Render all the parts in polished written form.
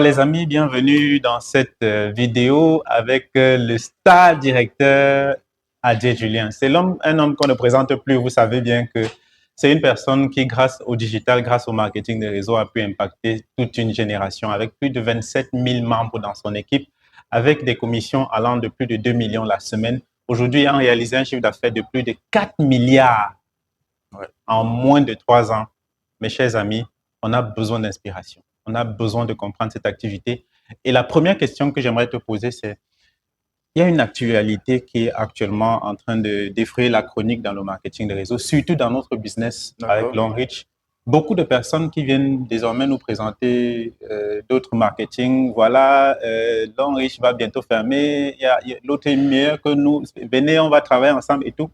Les amis, bienvenue dans cette vidéo avec le star directeur Adjei Julien. C'est un homme qu'on ne présente plus. Vous savez bien que c'est une personne qui, grâce au digital, grâce au marketing des réseaux, a pu impacter toute une génération avec plus de 27 000 membres dans son équipe, avec des commissions allant de plus de 2 millions la semaine. Aujourd'hui, il a réalisé un chiffre d'affaires de plus de 4 milliards en moins de 3 ans. Mes chers amis, on a besoin d'inspiration. On a besoin de comprendre cette activité. Et la première question que j'aimerais te poser, c'est, il y a une actualité qui est actuellement en train de défrayer la chronique dans le marketing des réseaux, surtout dans notre business avec Longrich. Beaucoup de personnes qui viennent désormais nous présenter d'autres marketing. Voilà, Longrich va bientôt fermer. L'autre est meilleur que nous. Venez, on va travailler ensemble et tout.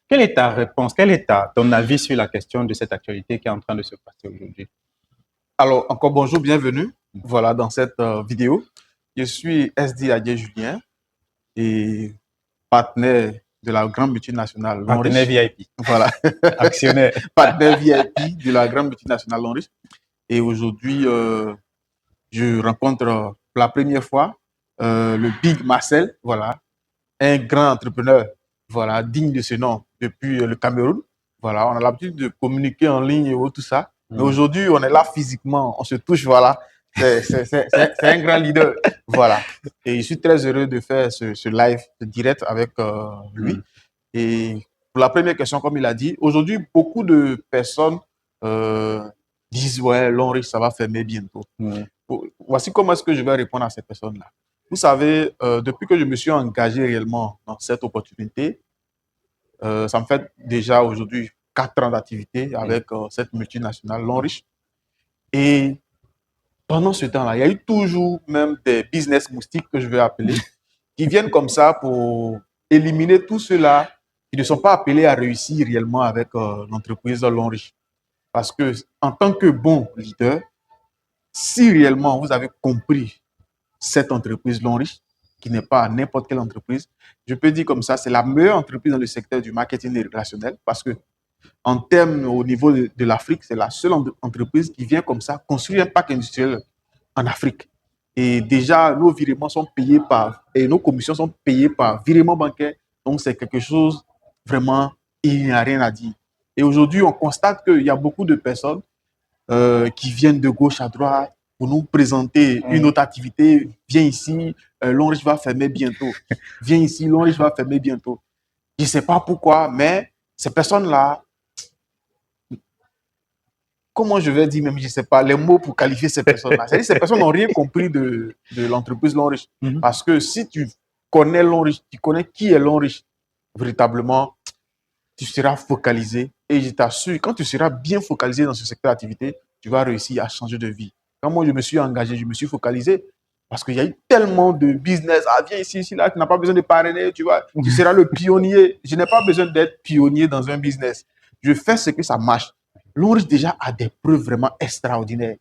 Quelle est ta réponse? Quel est ton avis sur la question de cette actualité qui est en train de se passer aujourd'hui? Alors, encore bonjour, bienvenue. Voilà, dans cette vidéo. Je suis SD Adjei Julien et partenaire de la grande multinationale Longrich. Partenaire VIP. Voilà. Actionnaire. Partenaire VIP de la grande multinationale Longrich. Et aujourd'hui, je rencontre pour la première fois le Big Marcel, voilà, un grand entrepreneur, voilà, digne de ce nom depuis le Cameroun. Voilà, on a l'habitude de communiquer en ligne et tout ça. Mais aujourd'hui, on est là physiquement, on se touche, voilà. C'est un grand leader, voilà. Et je suis très heureux de faire ce live direct avec lui. Et pour la première question, comme il a dit, aujourd'hui, beaucoup de personnes disent, ouais, Longrich, ça va fermer bientôt. Voici comment est-ce que je vais répondre à ces personnes-là. Vous savez, depuis que je me suis engagé réellement dans cette opportunité, ça me fait déjà aujourd'hui 4 ans d'activité avec cette multinationale Longrich. Et pendant ce temps-là, il y a eu toujours même des business moustiques que je vais appeler, qui viennent comme ça pour éliminer tous ceux-là qui ne sont pas appelés à réussir réellement avec l'entreprise Longrich. Parce que en tant que bon leader, si réellement vous avez compris cette entreprise Longrich, qui n'est pas n'importe quelle entreprise, je peux dire comme ça, c'est la meilleure entreprise dans le secteur du marketing relationnel parce que en termes au niveau de l'Afrique, c'est la seule entreprise qui vient comme ça construire un parc industriel en Afrique. Et déjà, nos virements sont payés et nos commissions sont payées par virement bancaire. Donc, c'est quelque chose vraiment, il n'y a rien à dire. Et aujourd'hui, on constate qu'il y a beaucoup de personnes qui viennent de gauche à droite pour nous présenter une autre activité. Viens ici, Longrich va fermer bientôt. Viens ici, Longrich va fermer bientôt. Je ne sais pas pourquoi, mais ces personnes-là, comment je vais dire même, je ne sais pas, les mots pour qualifier ces personnes-là. C'est-à-dire ces personnes n'ont rien compris de l'entreprise Longrich. Parce que si tu connais Longrich, tu connais qui est Longrich, véritablement, tu seras focalisé. Et je t'assure, quand tu seras bien focalisé dans ce secteur d'activité, tu vas réussir à changer de vie. Quand moi, je me suis engagé, je me suis focalisé parce qu'il y a eu tellement de business. Ah, viens ici, ici, là, tu n'as pas besoin de parrainer, tu vois. Tu seras le pionnier. Je n'ai pas besoin d'être pionnier dans un business. Je fais ce que ça marche. Longrich déjà a des preuves vraiment extraordinaires.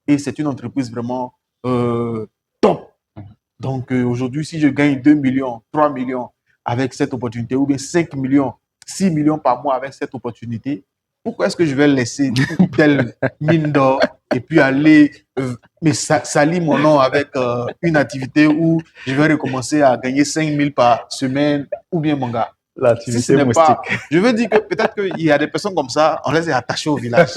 Et c'est une entreprise vraiment top. Donc aujourd'hui, si je gagne 2 millions, 3 millions avec cette opportunité, ou bien 5 millions, 6 millions par mois avec cette opportunité, pourquoi est-ce que je vais laisser telle mine d'or et puis aller salir mon nom avec une activité où je vais recommencer à gagner 5 000 par semaine ou bien mon gars? Si ce n'est pas, je veux dire que peut-être qu'il y a des personnes comme ça, on les est attachés au village.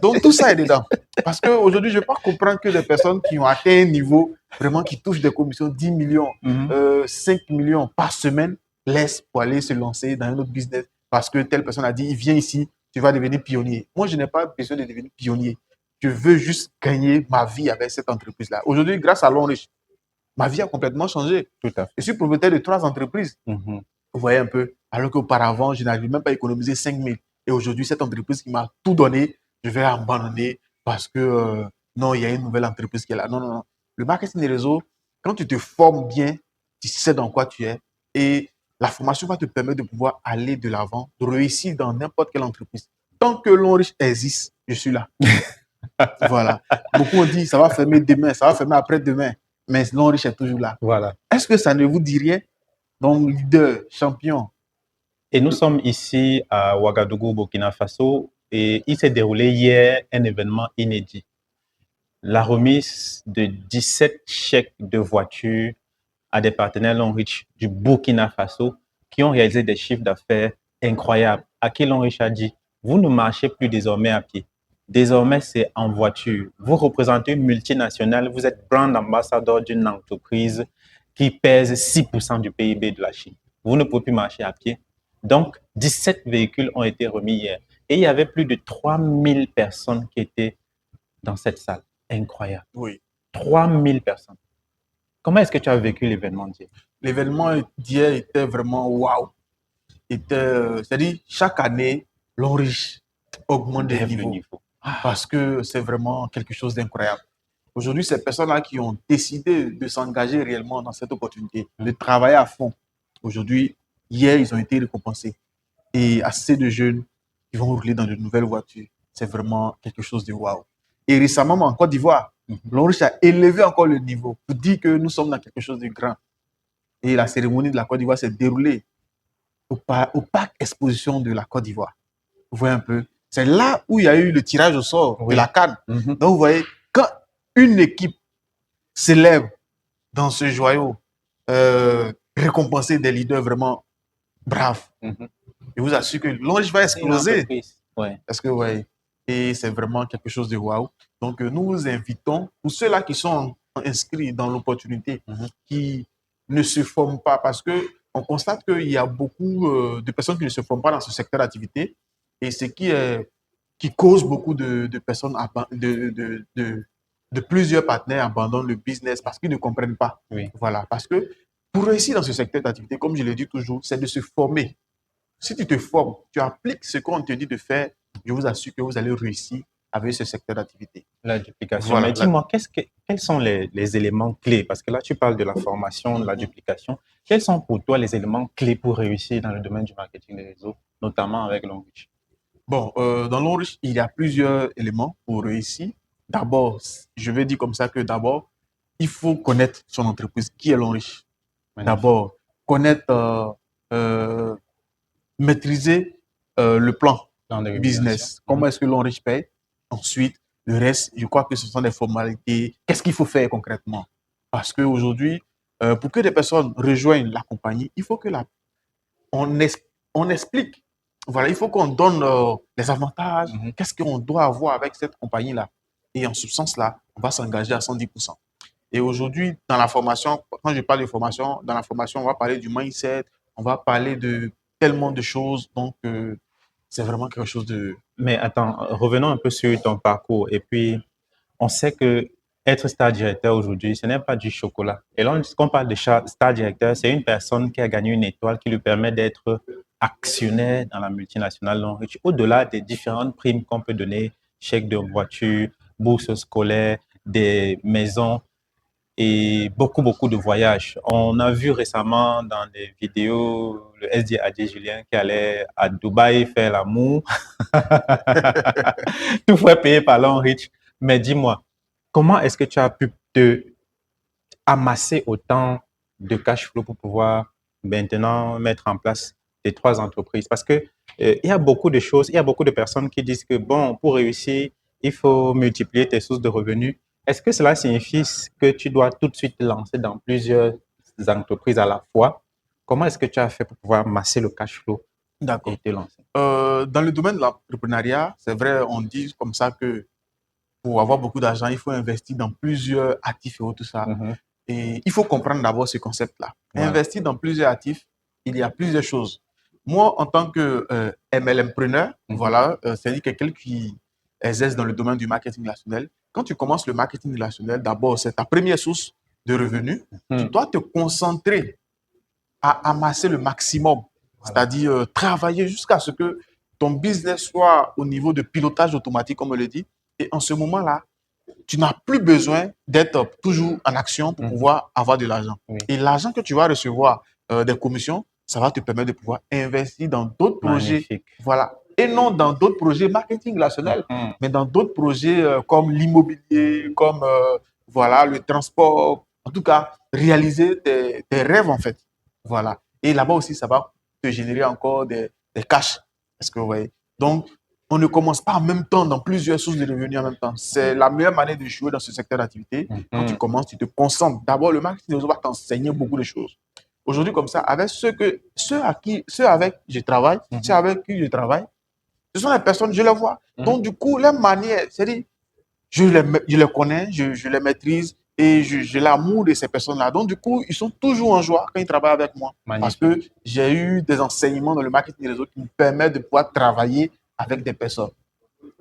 Donc tout ça est dedans. Parce qu'aujourd'hui, je ne peux pas comprendre que des personnes qui ont atteint un niveau vraiment qui touchent des commissions 10 millions, 5 millions par semaine, laissent pour aller se lancer dans un autre business parce que telle personne a dit, viens ici, tu vas devenir pionnier. Moi, je n'ai pas besoin de devenir pionnier. Je veux juste gagner ma vie avec cette entreprise-là. Aujourd'hui, grâce à Longrich, ma vie a complètement changé. Tout à fait. Je suis propriétaire de 3 entreprises. Vous voyez un peu, alors qu'auparavant, je n'arrivais même pas à économiser 5 000. Et aujourd'hui, cette entreprise qui m'a tout donné, je vais abandonner parce que non, il y a une nouvelle entreprise qui est là. Non, non, non. Le marketing des réseaux, quand tu te formes bien, tu sais dans quoi tu es et la formation va te permettre de pouvoir aller de l'avant, de réussir dans n'importe quelle entreprise. Tant que Longrich existe, je suis là. Voilà. Beaucoup ont dit, ça va fermer demain, ça va fermer après-demain. Mais Longrich est toujours là. Voilà. Est-ce que ça ne vous dit rien? Donc, leader, champion. Et nous sommes ici à Ouagadougou, Burkina Faso, et il s'est déroulé hier un événement inédit. la remise de 17 chèques de voitures à des partenaires Longrich du Burkina Faso qui ont réalisé des chiffres d'affaires incroyables. À qui Longrich a dit, vous ne marchez plus désormais à pied. Désormais, c'est en voiture. Vous représentez une multinationale, vous êtes brand ambassadeur d'une entreprise qui pèse 6% du PIB de la Chine. Vous ne pouvez plus marcher à pied. Donc, 17 véhicules ont été remis hier. Et il y avait plus de 3000 personnes qui étaient dans cette salle. Incroyable. Oui. 3000 personnes. Comment est-ce que tu as vécu l'événement d'hier? L'événement d'hier était vraiment waouh. C'est-à-dire, chaque année, l'Onrich augmente des niveaux. Parce que c'est vraiment quelque chose d'incroyable. Aujourd'hui, ces personnes-là qui ont décidé de s'engager réellement dans cette opportunité, de travailler à fond, aujourd'hui, hier, ils ont été récompensés. Et assez de jeunes qui vont rouler dans de nouvelles voitures. C'est vraiment quelque chose de waouh. Et récemment, en Côte d'Ivoire, l'Onrich a élevé encore le niveau pour dire que nous sommes dans quelque chose de grand. Et la cérémonie de la Côte d'Ivoire s'est déroulée au parc exposition de la Côte d'Ivoire. Vous voyez un peu, c'est là où il y a eu le tirage au sort de la CAN. Donc, vous voyez, quand une équipe s'élève dans ce joyau, récompenser des leaders vraiment braves, je vous assure que l'Onrich va exploser. Parce que, ouais, et c'est vraiment quelque chose de waouh. Donc, nous vous invitons, pour ceux-là qui sont inscrits dans l'opportunité, qui ne se forment pas, parce qu'on constate qu'il y a beaucoup de personnes qui ne se forment pas dans ce secteur d'activité, et ce qui cause beaucoup de personnes, de plusieurs partenaires abandonnent le business parce qu'ils ne comprennent pas. Voilà, parce que pour réussir dans ce secteur d'activité, comme je le dis toujours, c'est de se former. Si tu te formes, tu appliques ce qu'on te dit de faire, je vous assure que vous allez réussir avec ce secteur d'activité. La duplication. Voilà. Mais dis-moi, quels sont les éléments clés? Parce que là, tu parles de la formation, de la duplication. Quels sont pour toi les éléments clés pour réussir dans le domaine du marketing des réseaux, notamment avec l'Onrich? Bon, dans l'Onrich, il y a plusieurs éléments pour réussir. D'abord, je vais dire comme ça que d'abord, il faut connaître son entreprise. Qui est l'Onrich? D'abord, connaître, maîtriser le plan de business. Comment est-ce que l'Onrich paye? Ensuite, le reste, je crois que ce sont des formalités. Qu'est-ce qu'il faut faire concrètement? Parce qu'aujourd'hui, pour que des personnes rejoignent la compagnie, il faut que on explique. Voilà, il faut qu'on donne les avantages. Qu'est-ce qu'on doit avoir avec cette compagnie-là? Et en substance-là, on va s'engager à 110%. Et aujourd'hui, dans la formation, quand je parle de formation, dans la formation, on va parler du mindset, on va parler de tellement de choses. Donc, c'est vraiment quelque chose de... Mais attends, revenons un peu sur ton parcours. Et puis, on sait que être star directeur aujourd'hui, ce n'est pas du chocolat. Et là, lorsqu'on parle de star directeur, c'est une personne qui a gagné une étoile qui lui permet d'être actionnaire dans la multinationale Longrich. Au-delà des différentes primes qu'on peut donner, chèques de voiture, bourses scolaires, des maisons et beaucoup de voyages. On a vu récemment dans des vidéos le SD Adé Julien qui allait à Dubaï faire l'amour. Tout frais payé par Longrich. Mais dis-moi, comment est-ce que tu as pu te amasser autant de cash flow pour pouvoir maintenant mettre en place tes 3 entreprises? Parce que il y a beaucoup de choses, il y a beaucoup de personnes qui disent que bon, pour réussir, il faut multiplier tes sources de revenus. Est-ce que cela signifie que tu dois tout de suite te lancer dans plusieurs entreprises à la fois? Comment est-ce que tu as fait pour pouvoir masser le cash flow et te lancer? Dans le domaine de l'entrepreneuriat, c'est vrai, on dit comme ça que pour avoir beaucoup d'argent, il faut investir dans plusieurs actifs et tout ça. Et il faut comprendre d'abord ce concept-là. Investir dans plusieurs actifs, il y a plusieurs choses. Moi, en tant que MLMpreneur, voilà, c'est-à-dire quelqu'un qui exerce dans le domaine du marketing relationnel. Quand tu commences le marketing relationnel, d'abord, c'est ta première source de revenus. Tu dois te concentrer à amasser le maximum, c'est-à-dire travailler jusqu'à ce que ton business soit au niveau de pilotage automatique, comme on le dit. Et en ce moment-là, tu n'as plus besoin d'être toujours en action pour pouvoir avoir de l'argent. Et l'argent que tu vas recevoir des commissions, ça va te permettre de pouvoir investir dans d'autres projets. Voilà. Et non dans d'autres projets marketing relationnel, mais dans d'autres projets comme l'immobilier, comme voilà, le transport. En tout cas, réaliser tes rêves, en fait. Voilà. Et là-bas aussi, ça va te générer encore des cash. Parce que, ouais. Donc, on ne commence pas en même temps dans plusieurs sources de revenus en même temps. C'est la meilleure manière de jouer dans ce secteur d'activité. Quand tu commences, tu te concentres. D'abord, le marketing réseau va t'enseigner beaucoup de choses. Aujourd'hui, comme ça, avec ceux avec qui je travaille, ceux avec qui je travaille, ce sont les personnes, je les vois. Donc, du coup, leur manière, c'est-à-dire, je les connais, je les maîtrise et j'ai l'amour de ces personnes-là. Donc, du coup, ils sont toujours en joie quand ils travaillent avec moi. Magnifique. Parce que j'ai eu des enseignements dans le marketing réseau qui me permettent de pouvoir travailler avec des personnes.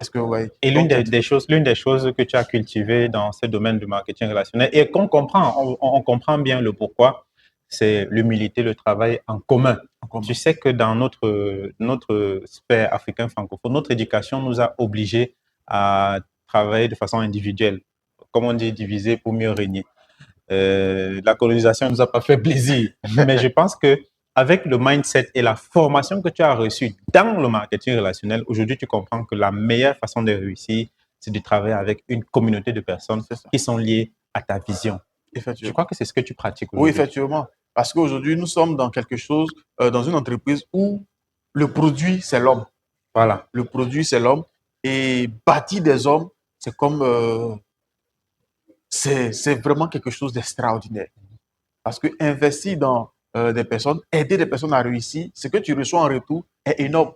Est-ce que vous voyez? Et l'une des choses que tu as cultivées dans ce domaine du marketing relationnel et qu'on comprend, on comprend bien le pourquoi, c'est l'humilité, le travail en commun. Tu sais que dans notre sphère africaine francophone, notre éducation nous a obligés à travailler de façon individuelle. Comme on dit, diviser pour mieux régner. La colonisation ne nous a pas fait plaisir. Mais je pense que avec le mindset et la formation que tu as reçue dans le marketing relationnel, aujourd'hui, tu comprends que la meilleure façon de réussir, c'est de travailler avec une communauté de personnes qui sont liées à ta vision. Je crois que c'est ce que tu pratiques aujourd'hui. Oui, effectivement. Parce qu'aujourd'hui, nous sommes dans quelque chose, dans une entreprise où le produit, c'est l'homme. Voilà. Le produit, c'est l'homme. Et bâtir des hommes, c'est comme... c'est vraiment quelque chose d'extraordinaire. Parce que investir dans des personnes, aider des personnes à réussir, ce que tu reçois en retour est énorme.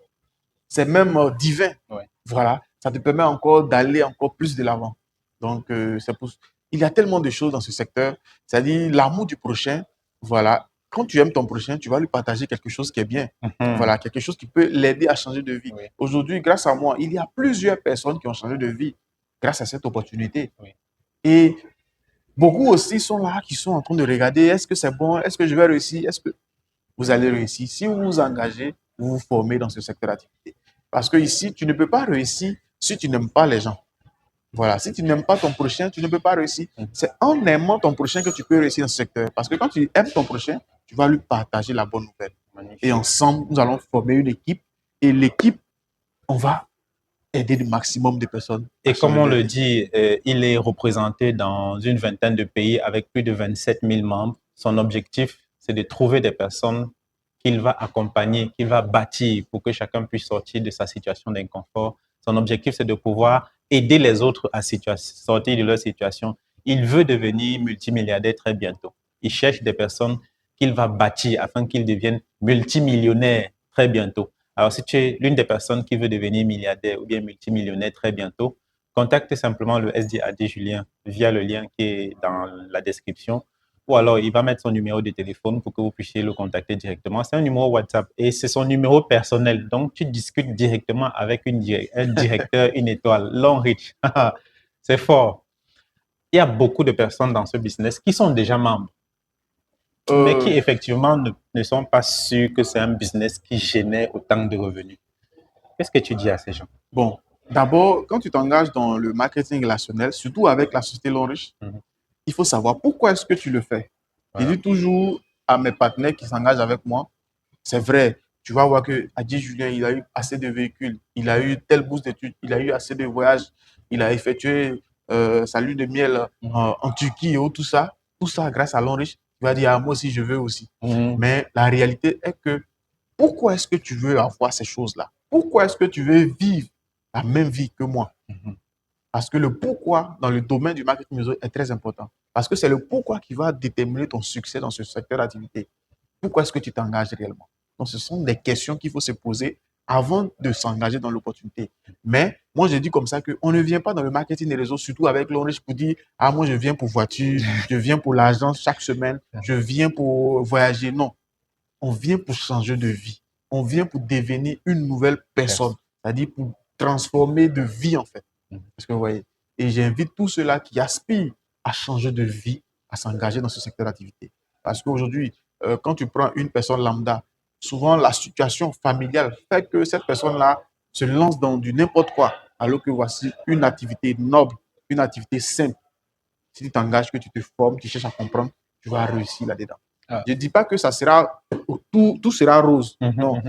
C'est même divin. Ouais. Voilà. Ça te permet encore d'aller encore plus de l'avant. Donc, il y a tellement de choses dans ce secteur. C'est-à-dire l'amour du prochain. Voilà. Quand tu aimes ton prochain, tu vas lui partager quelque chose qui est bien. Voilà. Quelque chose qui peut l'aider à changer de vie. Oui. Aujourd'hui, grâce à moi, il y a plusieurs personnes qui ont changé de vie grâce à cette opportunité. Oui. Et beaucoup aussi sont là, qui sont en train de regarder, est-ce que c'est bon, est-ce que je vais réussir, est-ce que vous allez réussir si vous vous engagez, vous vous formez dans ce secteur d'activité. Parce que ici, tu ne peux pas réussir si tu n'aimes pas les gens. Voilà, si tu n'aimes pas ton prochain, tu ne peux pas réussir. C'est en aimant ton prochain que tu peux réussir dans ce secteur. Parce que quand tu aimes ton prochain, tu vas lui partager la bonne nouvelle. Magnifique. Et ensemble, nous allons former une équipe. Et l'équipe, on va aider le maximum de personnes. Et comme on le dit, il est représenté dans une vingtaine de pays avec plus de 27 000 membres. Son objectif, c'est de trouver des personnes qu'il va accompagner, qu'il va bâtir pour que chacun puisse sortir de sa situation d'inconfort. Son objectif, c'est de pouvoir aider les autres à sortir de leur situation. Il veut devenir multimilliardaire très bientôt. Il cherche des personnes qu'il va bâtir afin qu'ils deviennent multimillionnaires très bientôt. Alors, si tu es l'une des personnes qui veut devenir milliardaire ou bien multimillionnaire très bientôt, contacte simplement le SDAD Julien via le lien qui est dans la description. Ou alors, il va mettre son numéro de téléphone pour que vous puissiez le contacter directement. C'est un numéro WhatsApp et c'est son numéro personnel. Donc, tu discutes directement avec un directeur, une étoile, long reach. C'est fort. Il y a beaucoup de personnes dans ce business qui sont déjà membres, mais qui effectivement ne sont pas sûrs que c'est un business qui génère autant de revenus. Qu'est-ce que tu dis à ces gens? Bon, d'abord, quand tu t'engages dans le marketing relationnel, surtout avec la société Longrich, il faut savoir pourquoi est-ce que tu le fais. Voilà. Je dis toujours à mes partenaires qui s'engagent avec moi, c'est vrai, tu vas voir que Adji Julien, il a eu assez de véhicules, il a eu telle bourse d'études, il a eu assez de voyages, il a effectué sa lune de miel en Turquie et tout ça grâce à Longrich. Tu vas dire, ah, moi aussi, je veux aussi. Mais la réalité est que pourquoi est-ce que tu veux avoir ces choses-là? Pourquoi est-ce que tu veux vivre la même vie que moi? Parce que le pourquoi dans le domaine du marketing réseau est très important. Parce que c'est le pourquoi qui va déterminer ton succès dans ce secteur d'activité. Pourquoi est-ce que tu t'engages réellement? Donc, ce sont des questions qu'il faut se poser avant de s'engager dans l'opportunité. Mais moi, je dis comme ça qu'on ne vient pas dans le marketing des réseaux, surtout avec Longrich, pour dire « Ah, moi, je viens pour voiture, je viens pour l'argent chaque semaine, je viens pour voyager. » Non, on vient pour changer de vie. On vient pour devenir une nouvelle personne, c'est-à-dire pour transformer de vie, en fait. Parce que vous voyez, et j'invite tous ceux-là qui aspirent à changer de vie, à s'engager dans ce secteur d'activité. Parce qu'aujourd'hui, quand tu prends une personne lambda, souvent la situation familiale fait que cette personne-là se lance dans du n'importe quoi, alors que voici une activité noble, une activité simple. Si tu t'engages, que tu te formes, tu cherches à comprendre, tu vas réussir là-dedans. Je ne dis pas que ça sera, tout sera rose. Non,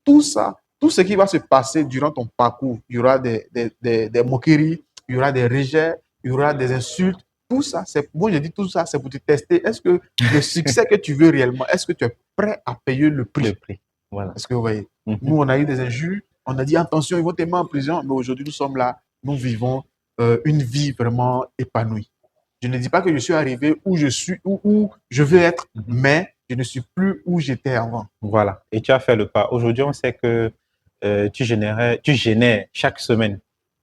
tout ça, tout ce qui va se passer durant ton parcours, il y aura des moqueries, il y aura des rejets, il y aura des insultes. Tout ça, moi je dis tout ça, c'est pour te tester. Est-ce que le succès que tu veux réellement, est-ce que tu es prêt à payer le prix? Voilà. Est-ce que vous voyez, nous on a eu des injures, On a dit attention, ils vont te mettre en prison. Mais aujourd'hui, nous sommes là, nous vivons une vie vraiment épanouie. Je ne dis pas que je suis arrivé où je suis, où je veux être, mais je ne suis plus où j'étais avant. Voilà. Et tu as fait le pas. Aujourd'hui, on sait que tu génères chaque semaine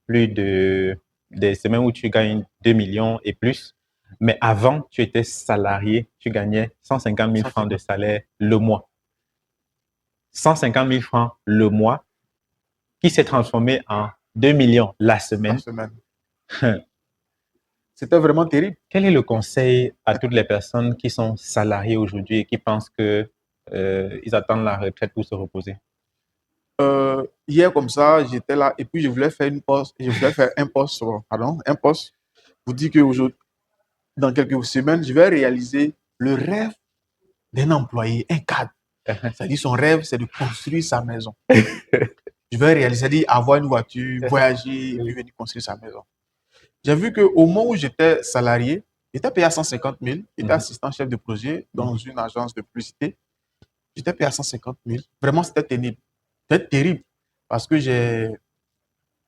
plus de des semaines où tu gagnes 2 millions et plus. Mais avant, tu étais salarié, tu gagnais 150 000 francs de salaire le mois. 150 000 francs le mois qui s'est transformé en 2 millions la semaine. C'était vraiment terrible. Quel est le conseil à toutes les personnes qui sont salariées aujourd'hui et qui pensent que ils attendent la retraite pour se reposer? Hier, comme ça, j'étais là et puis je voulais faire un post pour dire qu'aujourd'hui, dans quelques semaines, je vais réaliser le rêve d'un employé, un cadre. C'est-à-dire son rêve, c'est de construire sa maison. Je vais réaliser, c'est-à-dire avoir une voiture, voyager et puis venir construire sa maison. J'ai vu qu'au moment où j'étais salarié, j'étais payé à 150 000, j'étais assistant chef de projet dans une agence de publicité. J'étais payé à 150 000. Vraiment, c'était terrible. C'était terrible parce que j'ai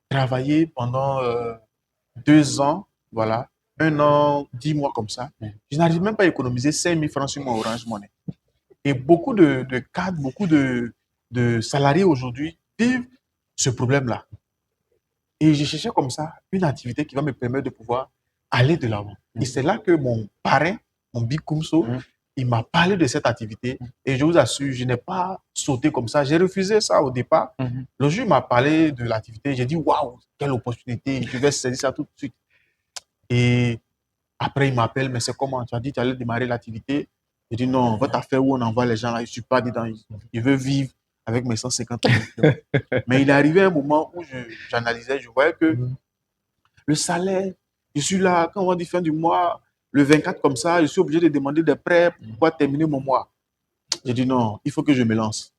travaillé pendant 2 ans, voilà, 1 an, 10 mois comme ça. Je n'arrive même pas à économiser 5 000 francs sur mon Orange Money. Et beaucoup de cadres, beaucoup de salariés aujourd'hui vivent ce problème-là. Et je cherchais comme ça une activité qui va me permettre de pouvoir aller de l'avant. Et c'est là que mon parrain, mon Big Kumso, il m'a parlé de cette activité. Et je vous assure, je n'ai pas sauté comme ça. J'ai refusé ça au départ. Le jour où il m'a parlé de l'activité, j'ai dit waouh, quelle opportunité, je vais saisir ça tout de suite. Et après, il m'appelle, mais c'est comment? Tu as dit que tu allais démarrer l'activité. J'ai dit non, votre affaire où on envoie les gens là, je ne suis pas dedans. Je veux vivre avec mes 150 000. Mais il est arrivé un moment où j'analysais, je voyais que le salaire, je suis là, quand on va dire fin du mois, le 24 comme ça, je suis obligé de demander des prêts pour pouvoir terminer mon mois. J'ai dit non, il faut que je me lance.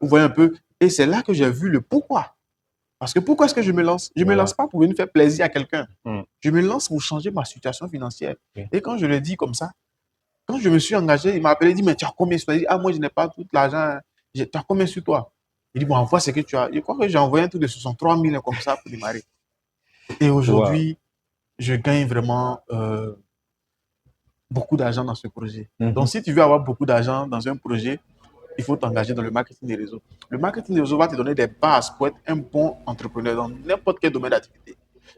Vous voyez un peu? Et c'est là que j'ai vu le pourquoi. Parce que pourquoi est-ce que je me lance? Je ne me lance pas pour venir faire plaisir à quelqu'un. Je me lance pour changer ma situation financière. Et quand je le dis comme ça, quand je me suis engagé, il m'a appelé, il dit, mais tu as combien sur toi? Il dit, ah, moi, je n'ai pas tout l'argent. Tu as combien sur toi? Il dit, bon, envoie ce que tu as. Je crois que j'ai envoyé un truc de 63 000 comme ça pour démarrer. Et aujourd'hui, je gagne vraiment beaucoup d'argent dans ce projet. Donc, si tu veux avoir beaucoup d'argent dans un projet, il faut t'engager dans le marketing des réseaux. Le marketing des réseaux va te donner des bases pour être un bon entrepreneur dans n'importe quel domaine d'activité.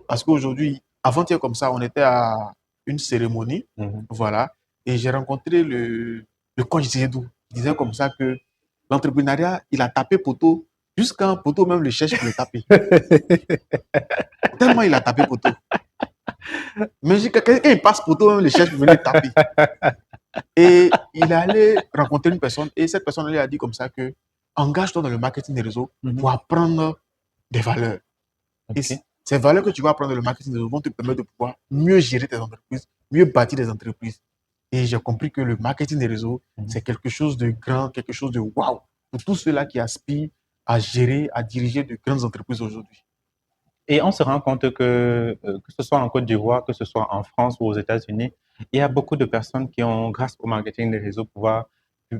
Parce qu'aujourd'hui, avant-hier comme ça, on était à une cérémonie, voilà, et j'ai rencontré le coach Zedou. Il disait comme ça que l'entrepreneuriat, il a tapé poteau, jusqu'à poteau même le cherche pour le taper. Tellement il a tapé poteau. Mais quand il passe poteau, même le cherche pour venir taper. Et il est allé rencontrer une personne et cette personne lui a dit comme ça que engage-toi dans le marketing des réseaux pour apprendre des valeurs. Et ces valeurs que tu vas apprendre dans le marketing des réseaux vont te permettre de pouvoir mieux gérer tes entreprises, mieux bâtir des entreprises. Et j'ai compris que le marketing des réseaux, c'est quelque chose de grand, quelque chose de waouh pour tous ceux-là qui aspirent à gérer, à diriger de grandes entreprises aujourd'hui. Et on se rend compte que ce soit en Côte d'Ivoire, que ce soit en France ou aux États-Unis, il y a beaucoup de personnes qui ont, grâce au marketing des réseaux,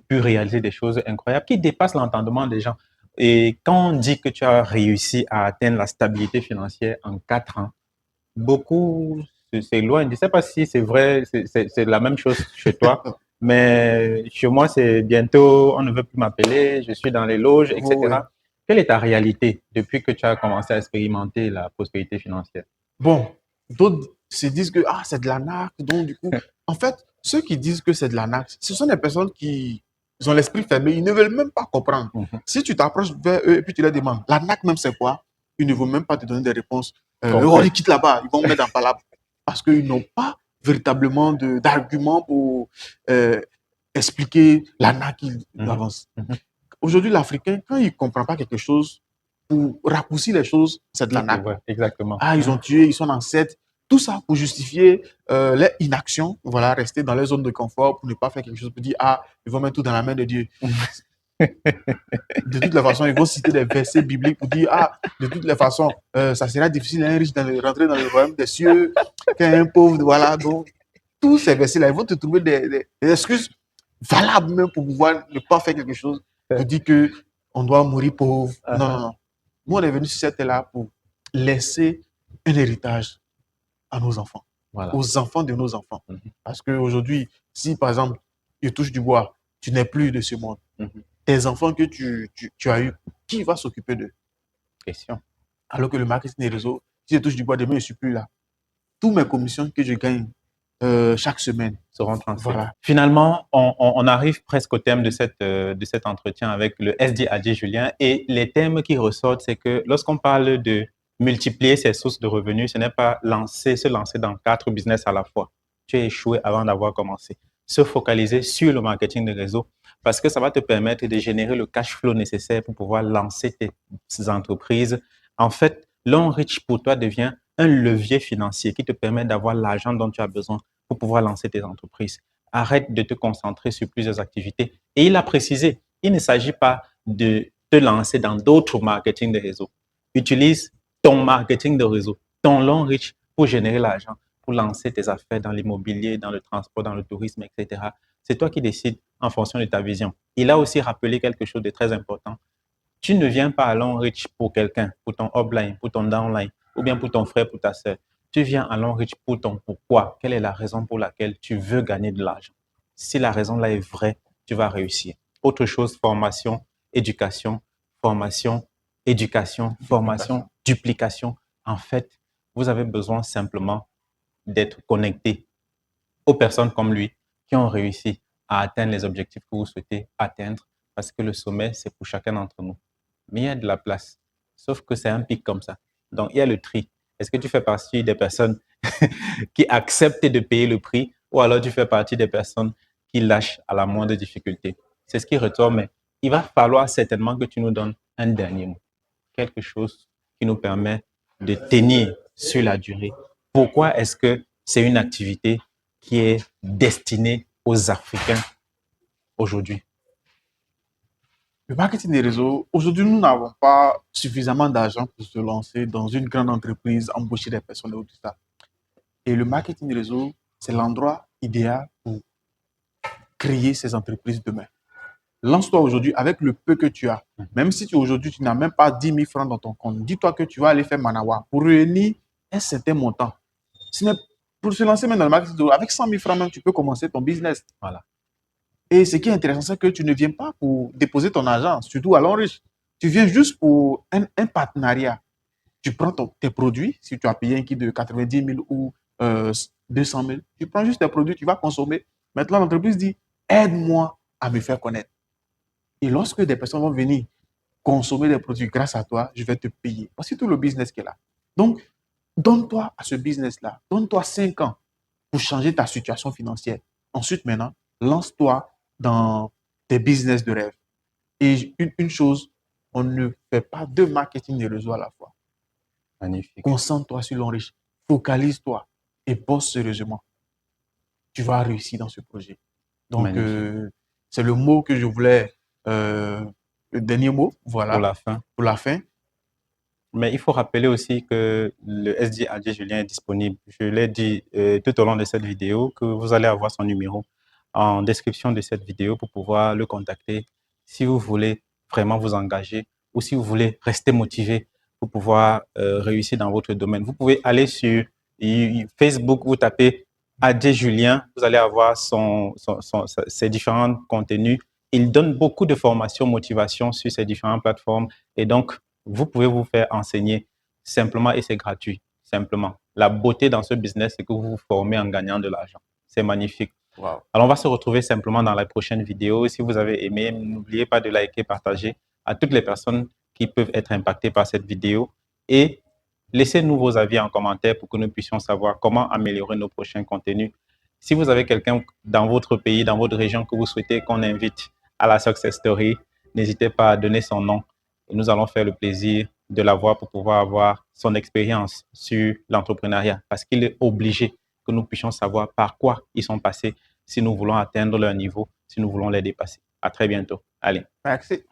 pu réaliser des choses incroyables qui dépassent l'entendement des gens. Et quand on dit que tu as réussi à atteindre la stabilité financière en 4 ans, beaucoup s'éloignent. Je ne sais pas si c'est vrai, c'est la même chose chez toi, mais chez moi, c'est bientôt, on ne veut plus m'appeler, je suis dans les loges, etc. Ouais. Quelle est ta réalité depuis que tu as commencé à expérimenter la prospérité financière? Bon, d'autres se disent que c'est de l'arnaque. Donc, du coup, en fait, ceux qui disent que c'est de l'arnaque, ce sont des personnes qui ont l'esprit fermé. Ils ne veulent même pas comprendre. Si tu t'approches vers eux et puis tu leur demandes, l'arnaque même, c'est quoi? Ils ne vont même pas te donner des réponses. Ils quittent là-bas, ils vont mettre en palabre. Parce qu'ils n'ont pas véritablement d'arguments pour expliquer l'arnaque qu'ils avancent. Aujourd'hui, l'Africain, quand il ne comprend pas quelque chose, pour raccourcir les choses, c'est de l'arnaque. Exactement. Ils ont tué, ils sont en 7. Tout ça pour justifier leur inaction, voilà, rester dans leur zone de confort pour ne pas faire quelque chose, pour dire, ils vont mettre tout dans la main de Dieu. De toutes les façons, ils vont citer des versets bibliques pour dire, de toutes les façons, ça sera difficile à un riche de rentrer dans le royaume des cieux, qu'un pauvre, voilà. Donc, tous ces versets-là, ils vont te trouver des excuses valables même pour pouvoir ne pas faire quelque chose, pour dire qu'on doit mourir pauvre. Non, non, non. Nous, on est venu sur cette terre-là pour laisser un héritage à nos enfants, Voilà. aux enfants de nos enfants. Parce qu'aujourd'hui, si par exemple, je touche du bois, tu n'es plus de ce monde, tes enfants que tu as eu, qui va s'occuper d'eux? Question. Alors que le marketing des réseaux, si je touche du bois, demain, je ne suis plus là. Toutes mes commissions que je gagne chaque semaine seront transférées. Voilà. Finalement, on arrive presque au terme de cet entretien avec le SD Adjé Julien. Et les thèmes qui ressortent, c'est que lorsqu'on parle de multiplier ses sources de revenus, ce n'est pas se lancer dans 4 business à la fois. Tu as échoué avant d'avoir commencé. Se focaliser sur le marketing de réseau parce que ça va te permettre de générer le cash flow nécessaire pour pouvoir lancer tes entreprises. En fait, l'Onrich pour toi devient un levier financier qui te permet d'avoir l'argent dont tu as besoin pour pouvoir lancer tes entreprises. Arrête de te concentrer sur plusieurs activités. Et il a précisé, il ne s'agit pas de te lancer dans d'autres marketing de réseau. Utilise ton marketing de réseau, ton long reach pour générer l'argent, pour lancer tes affaires dans l'immobilier, dans le transport, dans le tourisme, etc. C'est toi qui décides en fonction de ta vision. Il a aussi rappelé quelque chose de très important. Tu ne viens pas à long reach pour quelqu'un, pour ton upline, pour ton downline, ou bien pour ton frère, pour ta soeur. Tu viens à long reach pour ton pourquoi. Quelle est la raison pour laquelle tu veux gagner de l'argent? Si la raison là est vraie, tu vas réussir. Autre chose, formation, éducation, formation, éducation, formation, duplication. En fait, vous avez besoin simplement d'être connecté aux personnes comme lui qui ont réussi à atteindre les objectifs que vous souhaitez atteindre parce que le sommet, c'est pour chacun d'entre nous. Mais il y a de la place. Sauf que c'est un pic comme ça. Donc, il y a le tri. Est-ce que tu fais partie des personnes qui acceptent de payer le prix ou alors tu fais partie des personnes qui lâchent à la moindre difficulté? C'est ce qui retourne, mais il va falloir certainement que tu nous donnes un dernier mot. Quelque chose qui nous permet de tenir sur la durée. Pourquoi est-ce que c'est une activité qui est destinée aux Africains aujourd'hui? Le marketing des réseaux, aujourd'hui, nous n'avons pas suffisamment d'argent pour se lancer dans une grande entreprise, embaucher des personnes et tout ça. Et le marketing des réseaux, c'est l'endroit idéal pour créer ces entreprises demain. Lance-toi aujourd'hui avec le peu que tu as. Même si aujourd'hui, tu n'as même pas 10 000 francs dans ton compte, dis-toi que tu vas aller faire Manawa pour réunir un certain montant. Pour se lancer même dans le marketing, avec 100 000 francs même, tu peux commencer ton business. Voilà. Et ce qui est intéressant, c'est que tu ne viens pas pour déposer ton argent, surtout à l'enriche. Tu viens juste pour un partenariat. Tu prends tes produits, si tu as payé un kit de 90 000 ou 200 000, tu prends juste tes produits, tu vas consommer. Maintenant, l'entreprise dit, aide-moi à me faire connaître. Et lorsque des personnes vont venir consommer des produits grâce à toi, je vais te payer. Voici tout le business qui est là. Donc, donne-toi à ce business-là. Donne-toi 5 ans pour changer ta situation financière. Ensuite, maintenant, lance-toi dans tes business de rêve. Et une chose, on ne fait pas de marketing de réseau à la fois. Magnifique. Concentre-toi sur l'enrichissement. Focalise-toi et bosse sérieusement. Tu vas réussir dans ce projet. Donc, c'est le mot que je voulais, le dernier mot, voilà. Pour la fin. Pour la fin. Mais il faut rappeler aussi que le SD Adjé Julien est disponible. Je l'ai dit tout au long de cette vidéo que vous allez avoir son numéro en description de cette vidéo pour pouvoir le contacter si vous voulez vraiment vous engager ou si vous voulez rester motivé pour pouvoir réussir dans votre domaine. Vous pouvez aller sur Facebook, vous tapez Adjé Julien, vous allez avoir ses différents contenus. Il donne beaucoup de formations, motivation sur ces différentes plateformes et donc, vous pouvez vous faire enseigner simplement et c'est gratuit, simplement. La beauté dans ce business, c'est que vous vous formez en gagnant de l'argent. C'est magnifique. Wow. Alors, on va se retrouver simplement dans la prochaine vidéo. Si vous avez aimé, n'oubliez pas de liker, partager à toutes les personnes qui peuvent être impactées par cette vidéo et laissez-nous vos avis en commentaire pour que nous puissions savoir comment améliorer nos prochains contenus. Si vous avez quelqu'un dans votre pays, dans votre région que vous souhaitez qu'on invite à la Success Story, n'hésitez pas à donner son nom. Et nous allons faire le plaisir de l'avoir pour pouvoir avoir son expérience sur l'entrepreneuriat parce qu'il est obligé que nous puissions savoir par quoi ils sont passés si nous voulons atteindre leur niveau, si nous voulons les dépasser. À très bientôt. Allez. Merci.